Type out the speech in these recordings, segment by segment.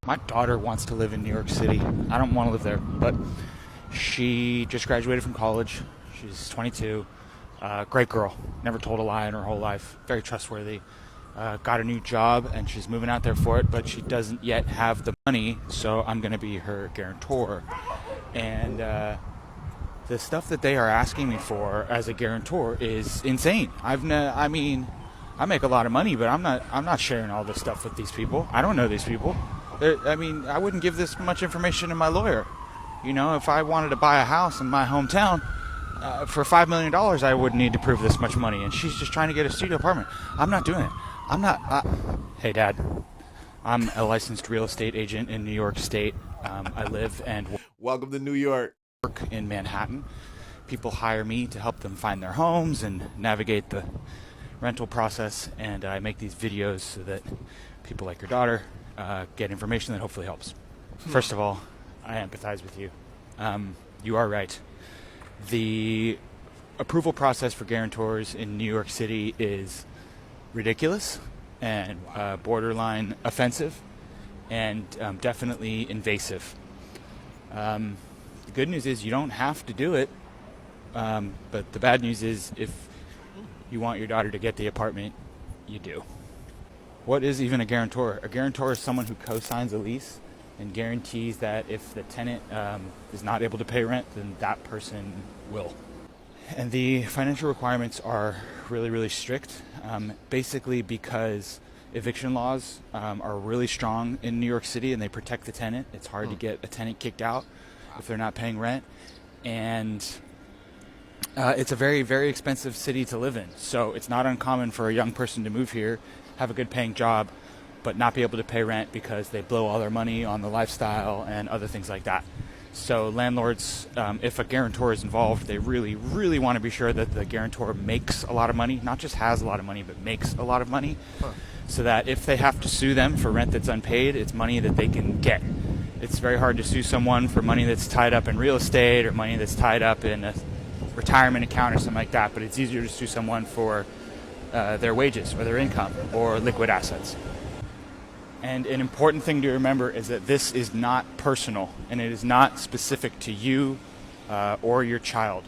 My daughter wants to live in New York City. I don't want to live there, but she just graduated from college. She's 22. Great girl. Never told a lie in her whole life. Very trustworthy. Got a new job and she's moving out there for it, but she doesn't yet have the money, so I'm going to be her guarantor. And the stuff that they are asking me for as a guarantor is insane. I mean, I make a lot of money, but I'm not sharing all this stuff with these people. I don't know these people. I wouldn't give this much information to my lawyer. You know, if I wanted to buy a house in my hometown for $5 million, I wouldn't need to prove this much money. And she's just trying to get a studio apartment. I'm not doing it. I'm not. Hey, Dad. I'm a licensed real estate agent in New York State. I live and Welcome to New York. work in Manhattan. People hire me to help them find their homes and navigate the rental process. And I make these videos so that people like your daughter get information that hopefully helps. First of all, I empathize with you. You are right. The approval process for guarantors in New York City is ridiculous and borderline offensive and definitely invasive. The good news is you don't have to do it, but the bad news is if you want your daughter to get the apartment, you do. What is even a guarantor? A guarantor is someone who co-signs a lease and guarantees that if the tenant is not able to pay rent, then that person will. And the financial requirements are really, really strict, basically because eviction laws are really strong in New York City and they protect the tenant. It's hard to get a tenant kicked out if they're not paying rent. And it's a very, very expensive city to live in. So it's not uncommon for a young person to move here, have a good paying job, but not be able to pay rent because they blow all their money on the lifestyle and other things like that. So landlords, if a guarantor is involved, they really, really want to be sure that the guarantor makes a lot of money, not just has a lot of money, but makes a lot of money, so that if they have to sue them for rent that's unpaid, it's money that they can get. It's very hard to sue someone for money that's tied up in real estate or money that's tied up in a retirement account or something like that, but it's easier to sue someone for their wages or their income or liquid assets. And an important thing to remember is that this is not personal and it is not specific to you or your child.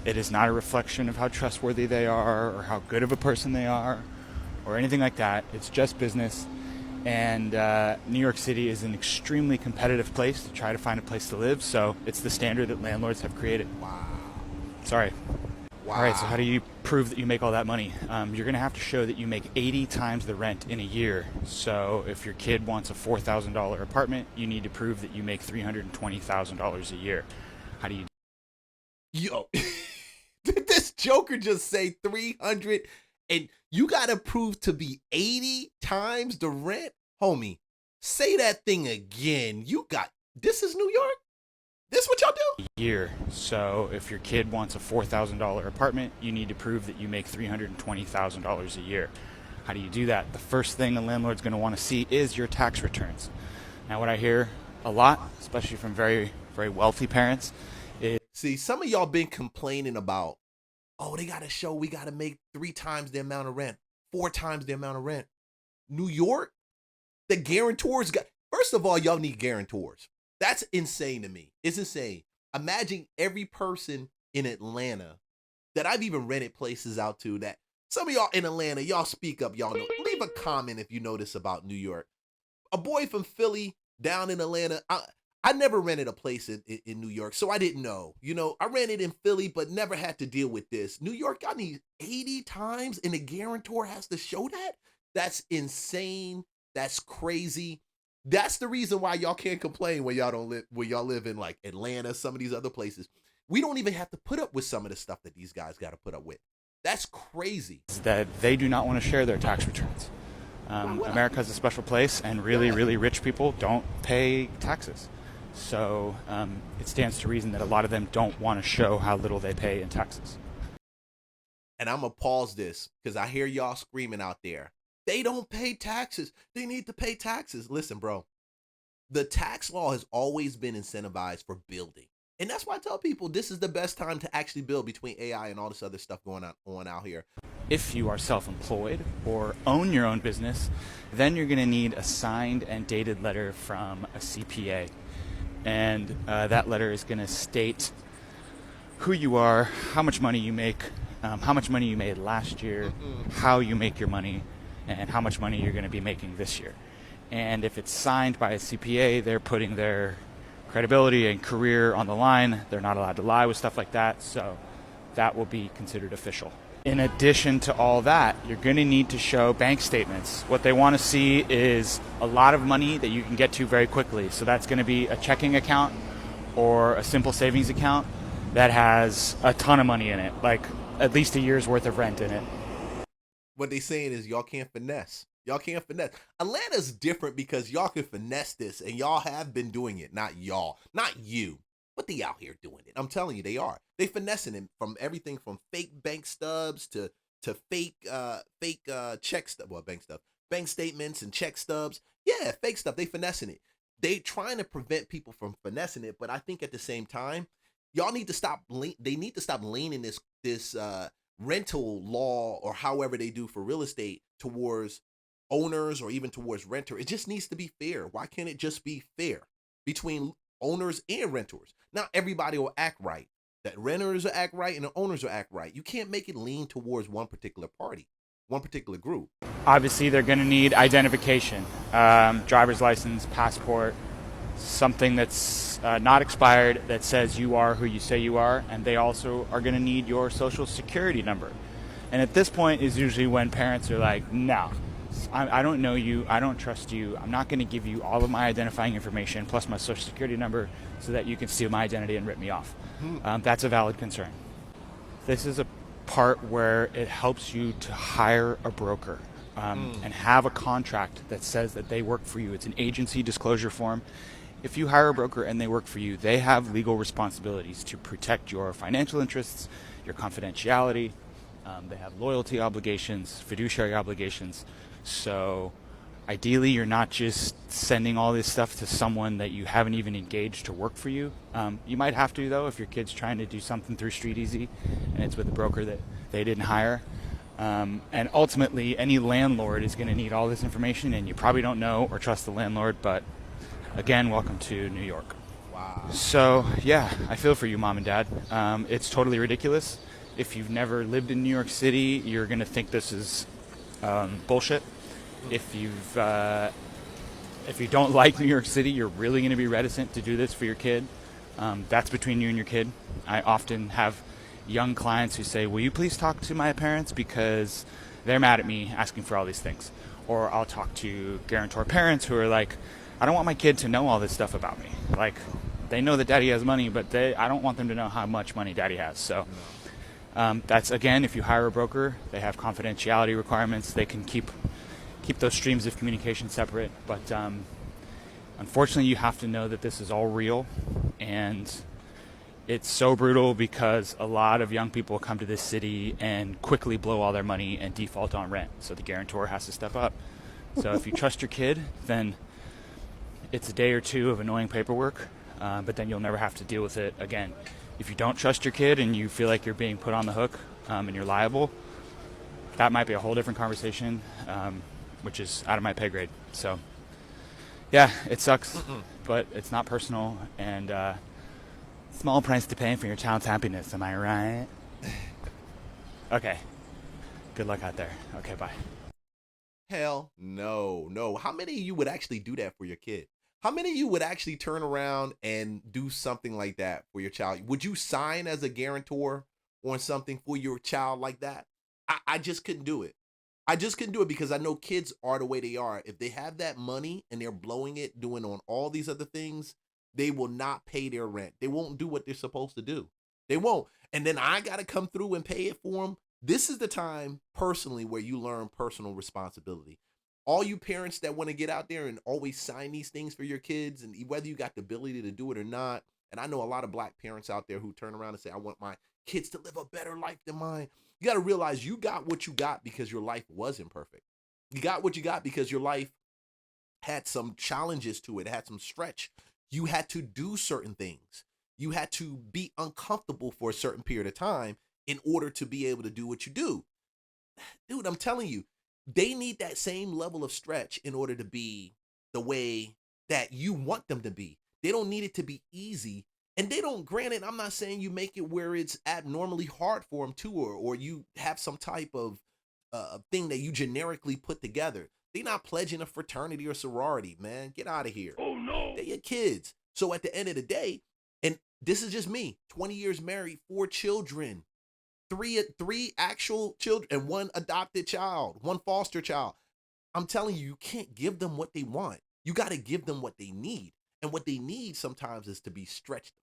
It is not a reflection of how trustworthy they are or how good of a person they are or anything like that. It's just business. And New York City is an extremely competitive place to try to find a place to live. So it's the standard that landlords have created. Wow. Sorry. Wow. All right, so how do you prove that you make all that money? You're going to have to show that you make 80 times the rent in a year. So if your kid wants a $4,000 apartment, you need to prove that you make $320,000 a year. How do you? Yo, did this Joker just say 300 and you got to prove to be 80 times the rent? Homie, say that thing again. This is New York? This what y'all do? Year. So if your kid wants a $4,000 apartment, you need to prove that you make $320,000 a year. How do you do that? The first thing a landlord's going to want to see is your tax returns. Now, what I hear a lot, especially from very, very wealthy parents, is See, some of y'all been complaining about, oh, they got to show we got to make 3 times the amount of rent, 4 times the amount of rent. New York, the guarantors got, first of all, y'all need guarantors. That's insane to me. It's insane. Imagine every person in Atlanta that I've even rented places out to, that some of y'all in Atlanta, y'all speak up, y'all know. Leave a comment if you know this about New York. A boy from Philly down in Atlanta, I never rented a place in New York, so I didn't know. You know, I rented in Philly, but never had to deal with this. New York, I need 80 times and the guarantor has to show that? That's insane. That's crazy. That's the reason why y'all can't complain when y'all live in like Atlanta, some of these other places. We don't even have to put up with some of the stuff that these guys got to put up with. That's crazy. that they do not want to share their tax returns. America's a special place, and really, really rich people don't pay taxes. So it stands to reason that a lot of them don't want to show how little they pay in taxes. And I'm going to pause this because I hear y'all screaming out there. They don't pay taxes. They need to pay taxes. Listen, bro, the tax law has always been incentivized for building. And that's why I tell people this is the best time to actually build between AI and all this other stuff on out here. If you are self-employed or own your own business, then you're going to need a signed and dated letter from a CPA. And that letter is going to state who you are, how much money you make, how much money you made last year, how you make your money, and how much money you're going to be making this year. And if it's signed by a CPA, they're putting their credibility and career on the line. They're not allowed to lie with stuff like that, so that will be considered official. In addition to all that, you're going to need to show bank statements. What they want to see is a lot of money that you can get to very quickly. So that's going to be a checking account or a simple savings account that has a ton of money in it, like at least a year's worth of rent in it. What they saying is y'all can't finesse. Y'all can't finesse. Atlanta's different because y'all can finesse this, and y'all have been doing it. Not y'all, not you, but they out here doing it. I'm telling you, they are. They finessing it from everything from fake bank stubs to fake check stuff. Well, bank statements and check stubs. Yeah, fake stuff. They finessing it. They trying to prevent people from finessing it, but I think at the same time, y'all need to stop. They need to stop leaning this rental law or however they do for real estate towards owners or even towards renter. It just needs to be fair. Why can't it just be fair between owners and renters? Not everybody will act right. That renters will act right and the owners will act right. You can't make it lean towards one particular party, one particular group. Obviously, they're going to need identification, driver's license, passport, something that's not expired that says you are who you say you are, and they also are going to need your social security number. And at this point is usually when parents are like, no, I don't know you, I don't trust you, I'm not going to give you all of my identifying information plus my social security number so that you can steal my identity and rip me off. That's a valid concern. This is a part where it helps you to hire a broker and have a contract that says that they work for you. It's an agency disclosure form. If you hire a broker and they work for you, they have legal responsibilities to protect your financial interests, your confidentiality. They have loyalty obligations, fiduciary obligations. So ideally, you're not just sending all this stuff to someone that you haven't even engaged to work for you. You might have to, though, if your kid's trying to do something through StreetEasy and it's with a broker that they didn't hire. And ultimately, any landlord is going to need all this information, and you probably don't know or trust the landlord, but again, welcome to New York. Wow. So, yeah, I feel for you, Mom and Dad. It's totally ridiculous. If you've never lived in New York City, you're going to think this is bullshit. If you don't like New York City, you're really going to be reticent to do this for your kid. That's between you and your kid. I often have young clients who say, will you please talk to my parents because they're mad at me asking for all these things. Or I'll talk to guarantor parents who are like, I don't want my kid to know all this stuff about me. Like, they know that daddy has money, but I don't want them to know how much money daddy has. So that's, again, if you hire a broker, they have confidentiality requirements. They can keep those streams of communication separate. But unfortunately, you have to know that this is all real. And it's so brutal because a lot of young people come to this city and quickly blow all their money and default on rent. So the guarantor has to step up. So if you trust your kid, then it's a day or two of annoying paperwork, but then you'll never have to deal with it again. If you don't trust your kid and you feel like you're being put on the hook and you're liable, that might be a whole different conversation, which is out of my pay grade. So, yeah, it sucks, but it's not personal, and small price to pay for your child's happiness. Am I right? Okay. Good luck out there. Okay, bye. Hell no. How many of you would actually do that for your kid? How many of you would actually turn around and do something like that for your child? Would you sign as a guarantor on something for your child like that? I just couldn't do it. I just couldn't do it because I know kids are the way they are. If they have that money and they're blowing it, doing on all these other things, they will not pay their rent. They won't do what they're supposed to do. They won't. And then I got to come through and pay it for them. This is the time personally where you learn personal responsibility. All you parents that want to get out there and always sign these things for your kids, and whether you got the ability to do it or not, and I know a lot of black parents out there who turn around and say, I want my kids to live a better life than mine. You got to realize you got what you got because your life wasn't perfect. You got what you got because your life had some challenges to it, had some stretch. You had to do certain things. You had to be uncomfortable for a certain period of time in order to be able to do what you do. Dude, I'm telling you, they need that same level of stretch in order to be the way that you want them to be. They don't need it to be easy. And they don't, granted, I'm not saying you make it where it's abnormally hard for them too, or you have some type of thing that you generically put together. They're not pledging a fraternity or sorority, man. Get out of here. Oh no. They're your kids. So at the end of the day, and this is just me, 20 years married, 4 children, three actual children, and 1 adopted child, 1 foster child. I'm telling you, you can't give them what they want. You got to give them what they need. And what they need sometimes is to be stretched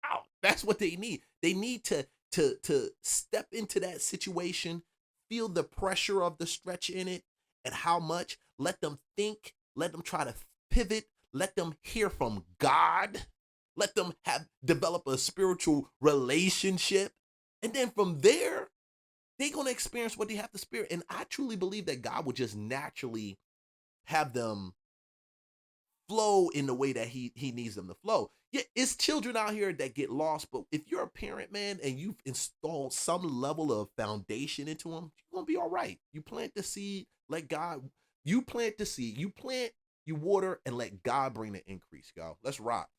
out. That's what they need. They need to step into that situation, feel the pressure of the stretch in it, and how much. Let them think, let them try to pivot, let them hear from God, let them develop a spiritual relationship. And then from there, they're going to experience what they have to experience. And I truly believe that God will just naturally have them flow in the way that he needs them to flow. Yeah, it's children out here that get lost, but if you're a parent, man, and you've installed some level of foundation into them, you're going to be all right. You plant the seed, let God, you plant the seed, you plant, you water, and let God bring the increase, y'all. Let's rock.